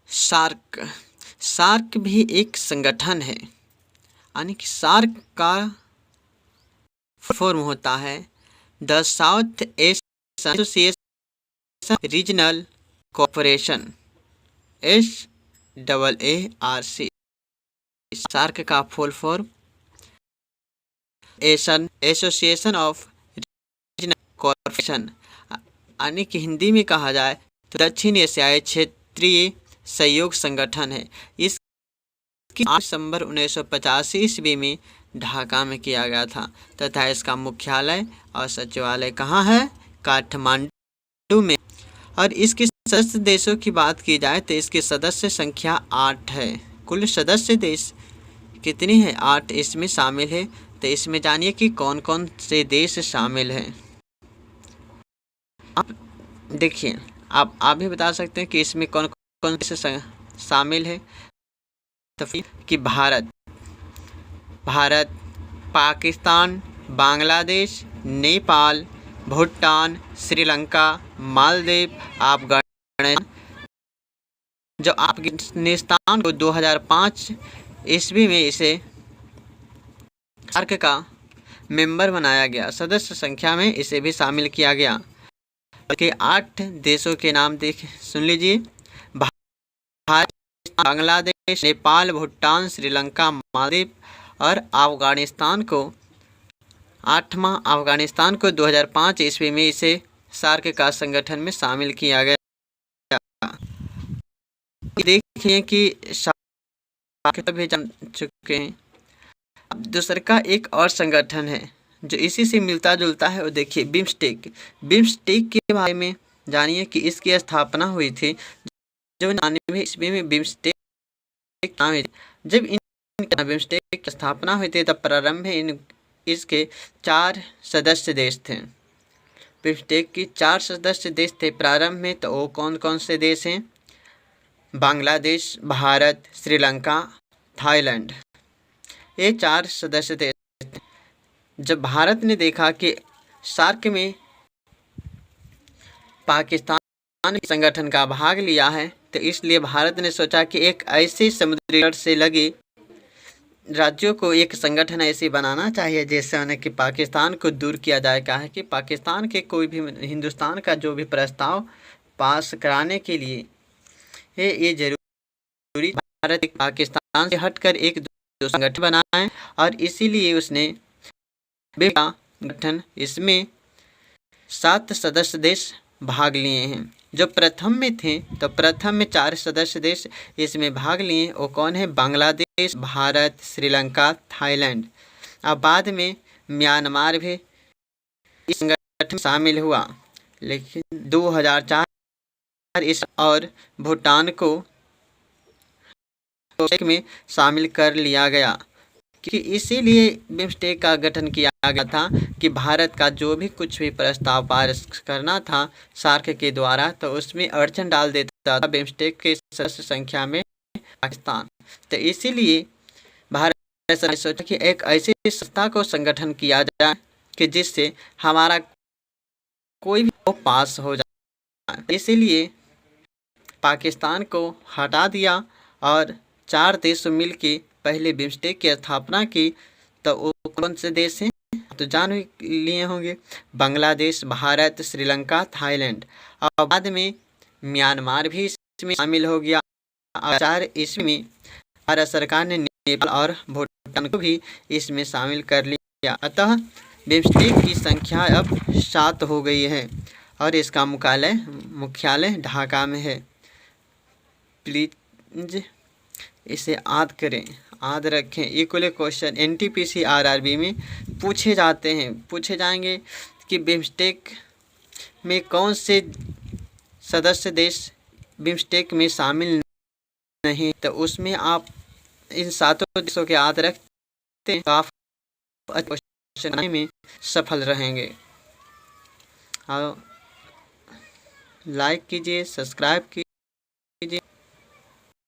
SAARC. SAARC भी एक संगठन है, यानी कि सार्क का फॉर्म होता है the south Asian association regional corporation, SAARC। SAARC का full form Asian association of regional corporation, यानी कि हिंदी में कहा जाए तो दक्षिण एशियाई क्षेत्रीय सहयोग संगठन है। इसकी 8 दिसंबर 1985 ईस्वी में ढाका में किया गया था तथा इसका मुख्यालय और सचिवालय कहाँ है? काठमांडू में। और इसके सदस्य देशों की बात की जाए तो इसकी सदस्य संख्या 8 है। कुल सदस्य देश कितनी है? 8 इसमें शामिल है। तो इसमें जानिए कि कौन कौन से देश शामिल हैं। आप देखिए, आप भी बता सकते हैं कि इसमें कौन कौन से शामिल है। तो फिर कि भारत, पाकिस्तान, बांग्लादेश, नेपाल, भूटान, श्रीलंका, मालदीव, अफगानिस्तान। जो अफगानिस्तान को 2005 ईस्वी में इसे सार्क का मेंबर बनाया गया, सदस्य संख्या में इसे भी शामिल किया गया। के 8 देशों के नाम सुन लीजिए। भारत, बांग्लादेश, नेपाल, भूटान, श्रीलंका, मालदीव और अफगानिस्तान को 2005 ईस्वी में इसे सार्क का संगठन में शामिल किया गया। देखिए कि सार्क भी जान चुके हैं। अब दूसरा का एक और संगठन है जो इसी से मिलता जुलता है, वो देखिए बिम्स्टेक। बिम्स्टेक के बारे में जानिए कि इसकी स्थापना हुई थी जो 99 ईस्वी में बिम्स्टेक। जब बिम्स्टेक की स्थापना हुई थी तब प्रारंभ में इसके 4 सदस्य देश थे। बिम्स्टेक की 4 सदस्य देश थे प्रारंभ में। तो वो कौन कौन से देश हैं? बांग्लादेश, भारत, श्रीलंका, थाईलैंड, ये 4 सदस्य देश थे। जब भारत ने देखा कि सार्क में पाकिस्तान संगठन का भाग लिया है तो इसलिए भारत ने सोचा कि एक ऐसे समुद्री तट से लगे राज्यों को एक संगठन ऐसे बनाना चाहिए जैसे उन्हें कि पाकिस्तान को दूर किया जाए। क्या है कि पाकिस्तान के कोई भी हिंदुस्तान का जो भी प्रस्ताव पास कराने के लिए ये जरूरी भारत पाकिस्तान से हटकर एक संगठन बनाए और इसीलिए उसने गठन इसमें 7 सदस्य देश भाग लिए हैं। जो प्रथम में थे तो प्रथम में 4 सदस्य देश इसमें भाग लिए। वो कौन है? बांग्लादेश, भारत, श्रीलंका, थाईलैंड। अब बाद में म्यांमार भी इस संगठन में शामिल हुआ, लेकिन 2004 इस और भूटान को में शामिल कर लिया गया कि इसीलिए बिम्स्टेक का गठन किया गया था कि भारत का जो भी कुछ भी प्रस्ताव पास करना था सार्क के द्वारा तो उसमें अड़चन डाल देता था बिम्स्टेक के सदस्य संख्या में पाकिस्तान। तो इसीलिए भारत ने सोचा कि एक ऐसी संस्था को संगठन किया जाए कि जिससे हमारा कोई भी पास हो जाए। इसीलिए पाकिस्तान को हटा दिया और 4 देश मिल के पहले बिम्स्टेक की स्थापना की। तो वो कौन से देश हैं तो जान लिए होंगे? बांग्लादेश, भारत, श्रीलंका, थाईलैंड। और बाद में म्यांमार भी इसमें शामिल हो गया। 2004 ईस्वी में भारत सरकार ने नेपाल और भूटान को भी इसमें शामिल कर लिया। अतः बिम्स्टेक की संख्या अब 7 हो गई है और इसका मुख्यालय ढाका में है। प्लीज इसे याद करें, याद रखें। इक्वल क्वेश्चन NTPC RRB में पूछे जाएंगे कि बिम्स्टेक में कौन से सदस्य देश बिम्स्टेक में शामिल नहीं, तो उसमें आप इन 7 देशों के याद रखते हैं तो आप क्वेश्चन बनाने में सफल रहेंगे। लाइक कीजिए, सब्सक्राइब कीजिए।